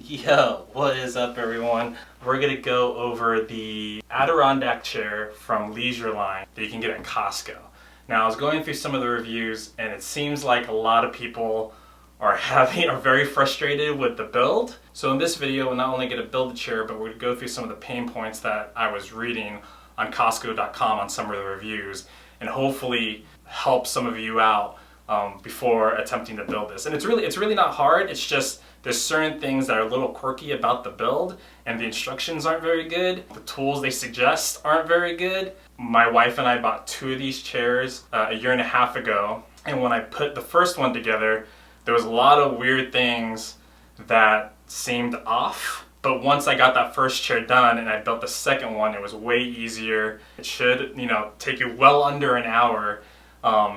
Yo, what is up everyone? We're gonna go over the Adirondack Chair from Leisure Line that you can get at Costco. Now I was going through some of the reviews and it seems like a lot of people are very frustrated with the build. So in this video we're not only gonna build the chair, but we're gonna go through some of the pain points that I was reading on Costco.com on some of the reviews and hopefully help some of you out before attempting to build this. And it's really not hard. It's just there's certain things that are a little quirky about the build and the instructions aren't very good. The tools they suggest aren't very good. My wife and I bought two of these chairs a year and a half ago, and when I put the first one together there was a lot of weird things that seemed off. But once I got that first chair done and I built the second one, it was way easier. It should, take you well under an hour,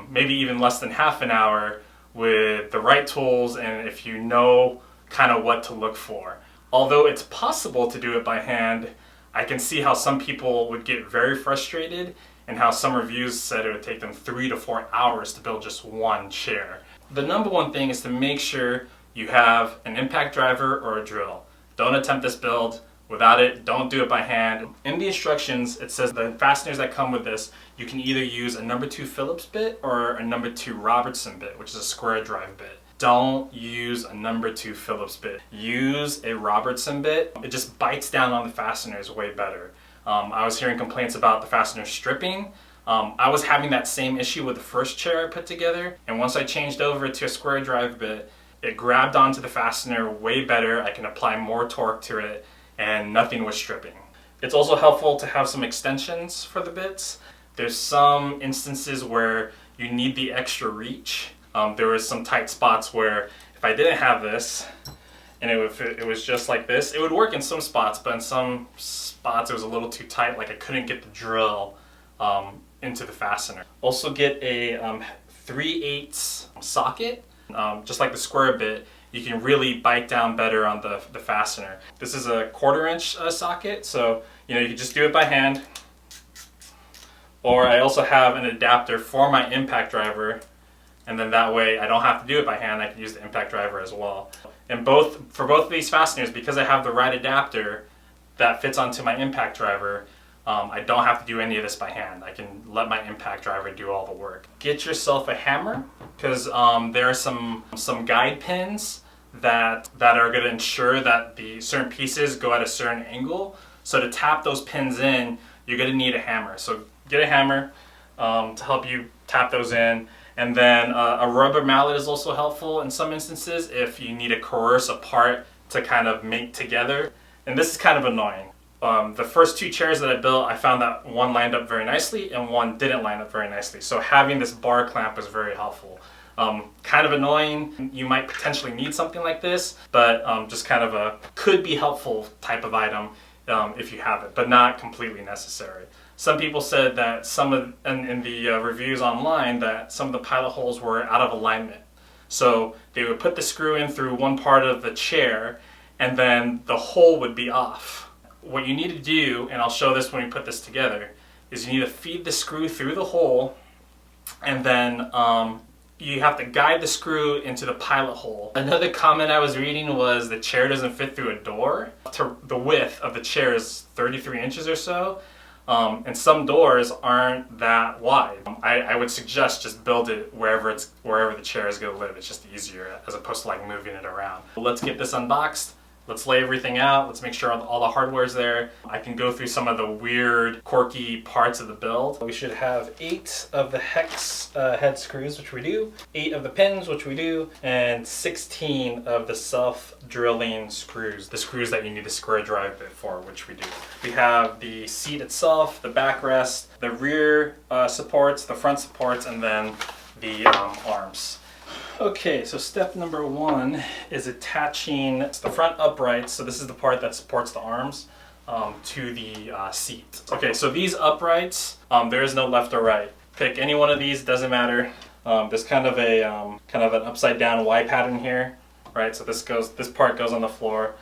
maybe even less than half an hour with the right tools and if you know kind of what to look for. Although it's possible to do it by hand, I can see how some people would get very frustrated and how some reviews said it would take them 3 to 4 hours to build just one chair. The number one thing is to make sure you have an impact driver or a drill. Don't attempt this build without it. Don't do it by hand. In the instructions, it says the fasteners that come with this, you can either use a number 2 Phillips bit or a number 2 Robertson bit, which is a square drive bit. Don't use a number 2 Phillips bit. Use a Robertson bit. It just bites down on the fasteners way better. I was hearing complaints about the fasteners stripping. I was having that same issue with the first chair I put together, and once I changed over to a square drive bit, it grabbed onto the fastener way better. I can apply more torque to it and nothing was stripping. It's also helpful to have some extensions for the bits. There's some instances where you need the extra reach. There was some tight spots where if I didn't have this and it was just like this, it would work in some spots, but in some spots it was a little too tight, like I couldn't get the drill into the fastener. Also get a 3/8 socket. Just like the square bit, you can really bite down better on the fastener. This is a 1/4 inch socket, so you can just do it by hand. Or I also have an adapter for my impact driver, and then that way I don't have to do it by hand, I can use the impact driver as well. And for both of these fasteners, because I have the right adapter that fits onto my impact driver, I don't have to do any of this by hand. I can let my impact driver do all the work. Get yourself a hammer, because there are some guide pins that are going to ensure that the certain pieces go at a certain angle. So to tap those pins in, you're going to need a hammer. So get a hammer to help you tap those in. And then a rubber mallet is also helpful in some instances if you need to coerce a part to kind of mate together. And this is kind of annoying. The first two chairs that I built, I found that one lined up very nicely and one didn't line up very nicely. So having this bar clamp was very helpful. Kind of annoying. You might potentially need something like this, but just kind of a could be helpful type of item if you have it, but not completely necessary. Some people said that in the reviews online that some of the pilot holes were out of alignment. So they would put the screw in through one part of the chair and then the hole would be off. What you need to do, and I'll show this when we put this together, is you need to feed the screw through the hole and then you have to guide the screw into the pilot hole. Another comment I was reading was the chair doesn't fit through a door. The width of the chair is 33 inches or so, and some doors aren't that wide. I would suggest just build it wherever the chair is going to live. It's just easier as opposed to like moving it around. Let's get this unboxed. Let's lay everything out. Let's make sure all the hardware is there. I can go through some of the weird, quirky parts of the build. We should have 8 of the hex head screws, which we do, 8 of the pins, which we do, and 16 of the self-drilling screws, the screws that you need the square drive bit for, which we do. We have the seat itself, the backrest, the rear supports, the front supports, and then the arms. Okay, so step number 1 is attaching the front uprights. So this is the part that supports the arms to the seat. Okay, so these uprights, there is no left or right. Pick any one of these, doesn't matter. There's kind of an upside down Y pattern here, right? So this part goes on the floor.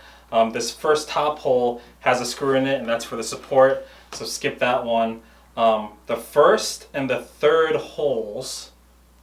This first top hole has a screw in it, and that's for the support. So skip that one. The first and the third holes,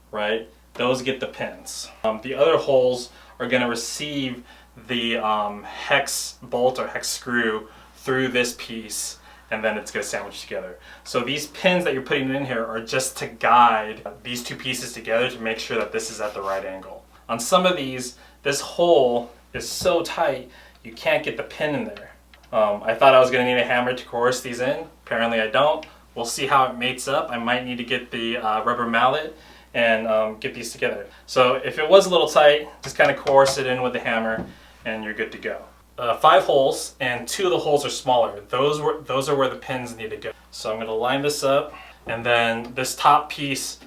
right? Those get the pins. The other holes are going to receive the hex bolt or hex screw through this piece, and then it's going to sandwich together. So these pins that you're putting in here are just to guide these two pieces together to make sure that this is at the right angle. On some of these, this hole is so tight you can't get the pin in there. I thought I was going to need a hammer to coerce these in. Apparently I don't. We'll see how it mates up. I might need to get the rubber mallet and get these together. So if it was a little tight, just kind of coerce it in with the hammer and you're good to go. 5 holes, and 2 of the holes are smaller. Those are where the pins need to go. So I'm going to line this up, and then this top piece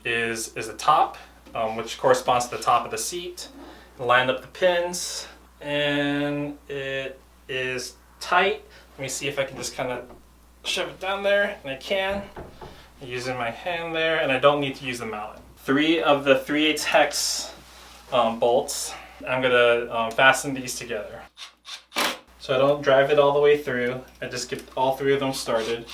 is the top, which corresponds to the top of the seat. Line up the pins, and it is tight. Let me see if I can just kind of shove it down there, and I can. I'm using my hand there, and I don't need to use the mallet. 3 of the 3/8 hex bolts. I'm going to fasten these together. So I don't drive it all the way through. I just get all 3 of them started.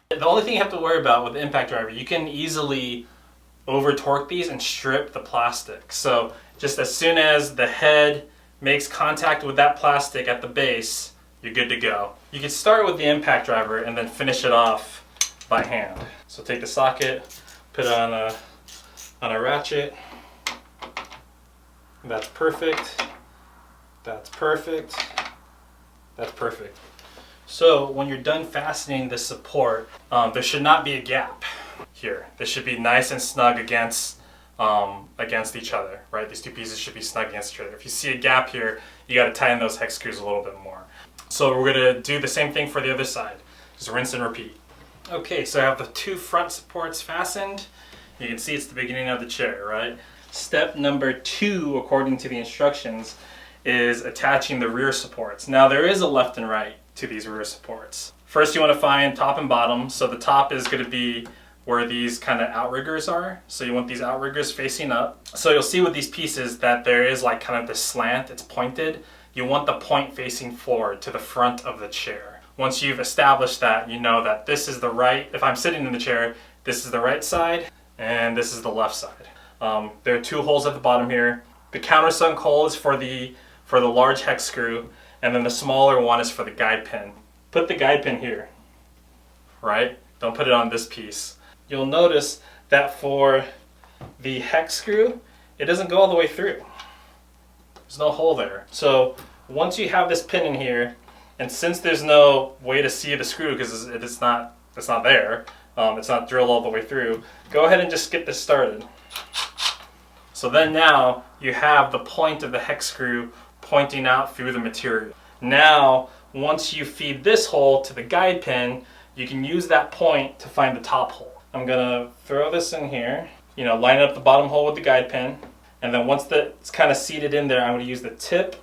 The only thing you have to worry about with the impact driver, you can easily over torque these and strip the plastic. So just as soon as the head makes contact with that plastic at the base, you're good to go. You can start with the impact driver and then finish it off by hand. So take the socket, put it on a ratchet. That's perfect. That's perfect. That's perfect. So when you're done fastening the support, there should not be a gap here. This should be nice and snug against each other, right? These 2 pieces should be snug against each other. If you see a gap here, you got to tighten those hex screws a little bit more. So we're going to do the same thing for the other side. Just rinse and repeat. Okay, so I have the 2 front supports fastened. You can see it's the beginning of the chair, right? Step number 2, according to the instructions, is attaching the rear supports. Now there is a left and right to these rear supports. First you want to find top and bottom. So the top is going to be where these kind of outriggers are. So you want these outriggers facing up. So you'll see with these pieces that there is like kind of this slant, it's pointed. You want the point facing forward to the front of the chair. Once you've established that, you know that this is the right, if I'm sitting in the chair, this is the right side and this is the left side. There are 2 holes at the bottom here. The countersunk hole is for the large hex screw, and then the smaller one is for the guide pin. Put the guide pin here, right? Don't put it on this piece. You'll notice that for the hex screw, it doesn't go all the way through. There's no hole there. So once you have this pin in here, and since there's no way to see the screw because it's not there, it's not drilled all the way through, go ahead and just get this started. So then now you have the point of the hex screw pointing out through the material. Now, once you feed this hole to the guide pin, you can use that point to find the top hole. I'm gonna throw this in here, line up the bottom hole with the guide pin, and then once it's kind of seated in there, I'm gonna use the tip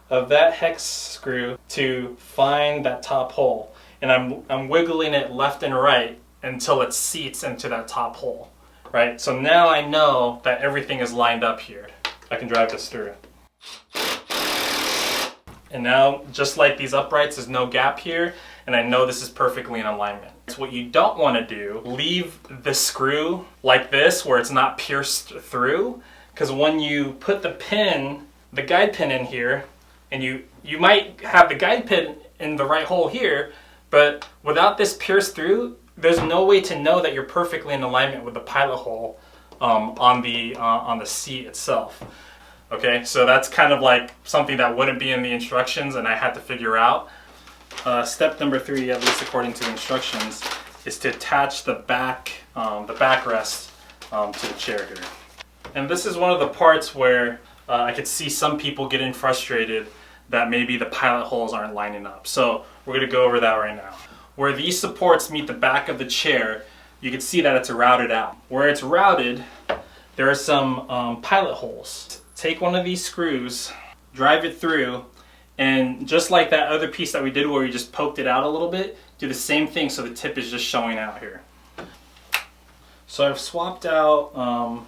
of that hex screw to find that top hole. And I'm wiggling it left and right until it seats into that top hole. Right, so now I know that everything is lined up here. I can drive this through. And now, just like these uprights, there's no gap here, and I know this is perfectly in alignment. So what you don't want to do, leave the screw like this, where it's not pierced through, because when you put the guide pin in here, and you might have the guide pin in the right hole here, but without this pierced through, there's no way to know that you're perfectly in alignment with the pilot hole on the seat itself. Okay, so that's kind of like something that wouldn't be in the instructions and I had to figure out. Step number 3, at least according to the instructions, is to attach the backrest to the chair here. And this is one of the parts where I could see some people getting frustrated that maybe the pilot holes aren't lining up. So we're going to go over that right now. Where these supports meet the back of the chair, you can see that it's routed out. Where it's routed, there are some pilot holes. Take one of these screws, drive it through, and just like that other piece that we did where we just poked it out a little bit, do the same thing so the tip is just showing out here. So I've swapped out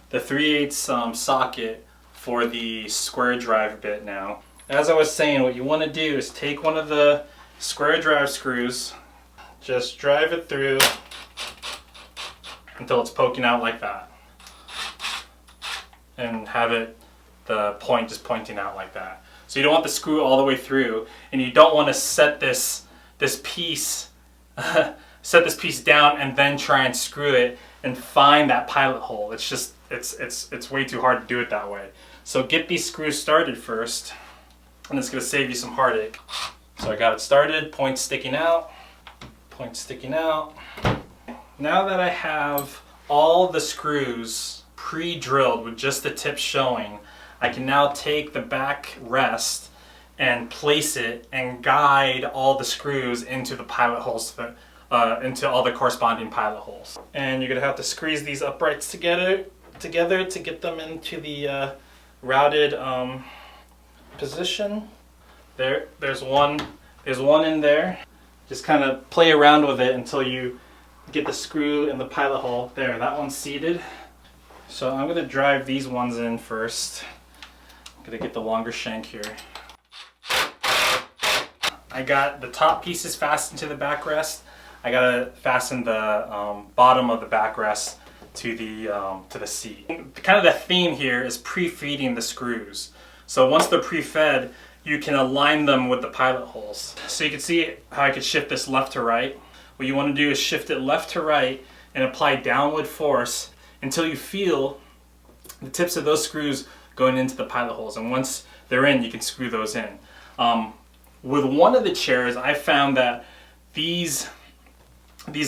the 3/8 socket for the square drive bit now. As I was saying, what you want to do is take one of the square drive screws, just drive it through until it's poking out like that. And have the point just pointing out like that. So you don't want the screw all the way through, and you don't want to set this piece set this piece down and then try and screw it and find that pilot hole. It's just it's way too hard to do it that way. So get these screws started first, and it's going to save you some heartache. So I got it started, point sticking out, point sticking out. Now that I have all the screws pre-drilled with just the tips showing, I can now take the back rest and place it and guide all the screws into the pilot holes, into all the corresponding pilot holes. And you're going to have to squeeze these uprights together to get them into the routed position. There's one in there. Just kind of play around with it until you get the screw in the pilot hole. There, that one's seated. So I'm going to drive these ones in first. I'm going to get the longer shank here. I got the top pieces fastened to the backrest. I got to fasten the bottom of the backrest to the seat. Kind of the theme here is pre-feeding the screws. So once they're pre-fed, you can align them with the pilot holes. So you can see how I could shift this left to right. What you want to do is shift it left to right and apply downward force until you feel the tips of those screws going into the pilot holes. And once they're in, you can screw those in. With one of the chairs, I found that these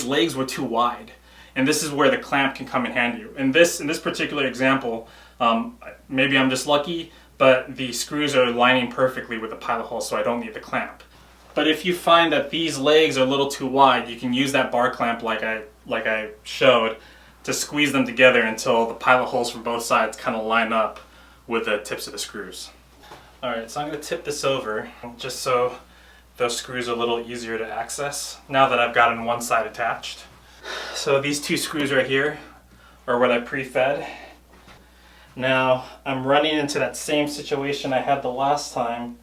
legs were too wide. And this is where the clamp can come in handy. In this particular example, maybe I'm just lucky, but the screws are lining perfectly with the pilot hole, so I don't need the clamp. But if you find that these legs are a little too wide, you can use that bar clamp like I showed to squeeze them together until the pilot holes from both sides kind of line up with the tips of the screws. Alright, so I'm going to tip this over just so those screws are a little easier to access now that I've gotten one side attached. So these two screws right here are what I pre-fed. Now I'm running into that same situation I had the last time.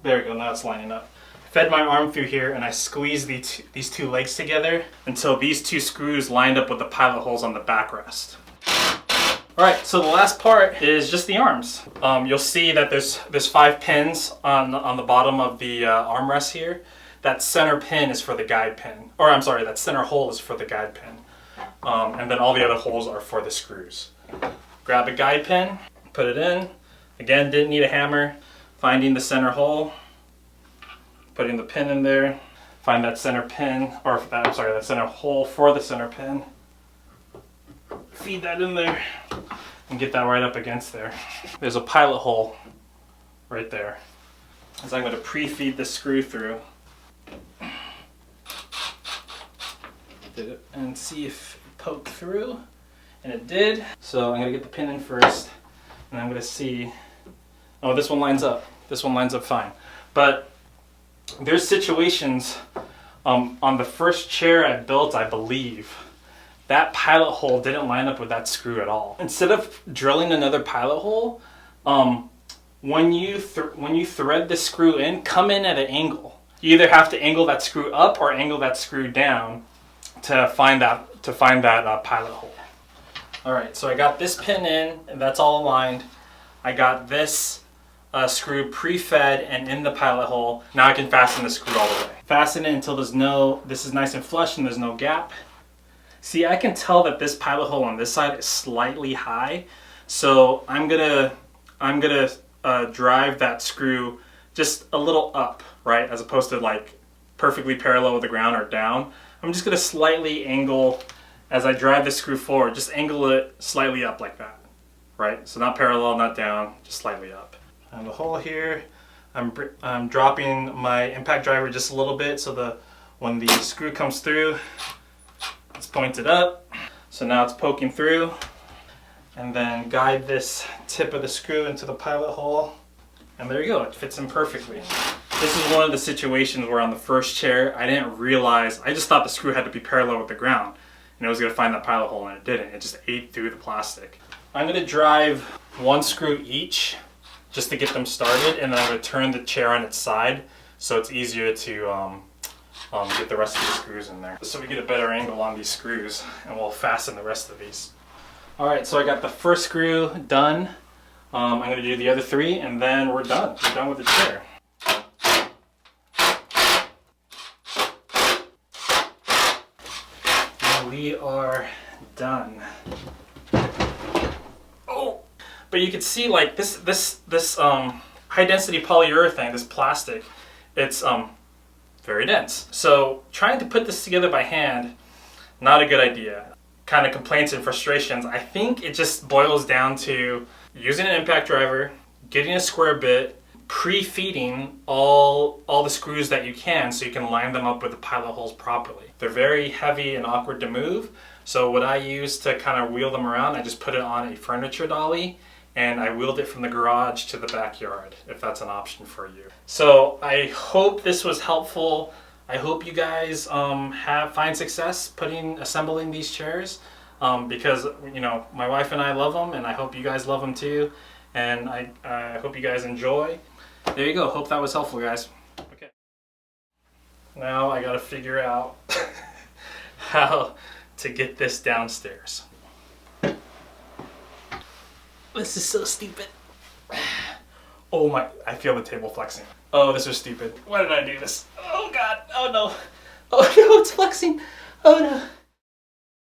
There we go, now it's lining up. Fed my arm through here and I squeezed these two legs together until these two screws lined up with the pilot holes on the backrest. Alright, so the last part is just the arms. You'll see that there's 5 pins on the bottom of the armrest here. That center pin is for the guide pin. Or I'm sorry, that center hole is for the guide pin. And then all the other holes are for the screws. Grab a guide pin, put it in. Again, didn't need a hammer. Finding the center hole, putting the pin in there. Find that center pin, or that center hole for the center pin. Feed that in there and get that right up against there. There's a pilot hole right there. So I'm going to pre-feed the screw through. And see if it poked through, and it did. So I'm going to get the pin in first, and I'm going to see, oh, this one lines up. This one lines up fine. But there's situations, on the first chair I built, I believe, that pilot hole didn't line up with that screw at all. Instead of drilling another pilot hole, when you thread the screw in, come in at an angle. You either have to angle that screw up or angle that screw down to find that pilot hole. Alright, so I got this pin in, and that's all aligned. I got this screw pre-fed and in the pilot hole. Now I can fasten the screw all the way. Fasten it until this is nice and flush and there's no gap. See, I can tell that this pilot hole on this side is slightly high, so I'm gonna drive that screw just a little up, right, as opposed to like perfectly parallel with the ground or down. I'm just gonna slightly angle as I drive the screw forward. Just angle it slightly up like that, right? So not parallel, not down, just slightly up. And the hole here, I'm dropping my impact driver just a little bit so when the screw comes through, it's pointed up. So now it's poking through, and then guide this tip of the screw into the pilot hole, and there you go, it fits in perfectly. This is one of the situations where on the first chair I didn't realize, I just thought the screw had to be parallel with the ground and it was going to find that pilot hole, and it didn't. It just ate through the plastic. I'm going to drive one screw each just to get them started, and then I'm going to turn the chair on its side so it's easier to get the rest of the screws in there. So we get a better angle on these screws, and we'll fasten the rest of these. Alright, so I got the first screw done. I'm going to do the other 3, and then we're done. We're done with the chair. And we are done. Oh, but you can see like this high density polyurethane, this plastic, it's very dense. So trying to put this together by hand, not a good idea. Kind of complaints and frustrations. I think it just boils down to using an impact driver, getting a square bit, pre-feeding all the screws that you can so you can line them up with the pilot holes properly. They're very heavy and awkward to move, so what I use to kind of wheel them around, I just put it on a furniture dolly and I wheeled it from the garage to the backyard, if that's an option for you. So I hope this was helpful. I hope you guys find success assembling these chairs, because my wife and I love them, and I hope you guys love them too, and I hope you guys enjoy. There you go. Hope that was helpful, guys. Okay. Now I gotta figure out how to get this downstairs. This is so stupid. Oh my, I feel the table flexing. Oh, this was stupid. Why did I do this? Oh God, oh no. Oh no, it's flexing. Oh no.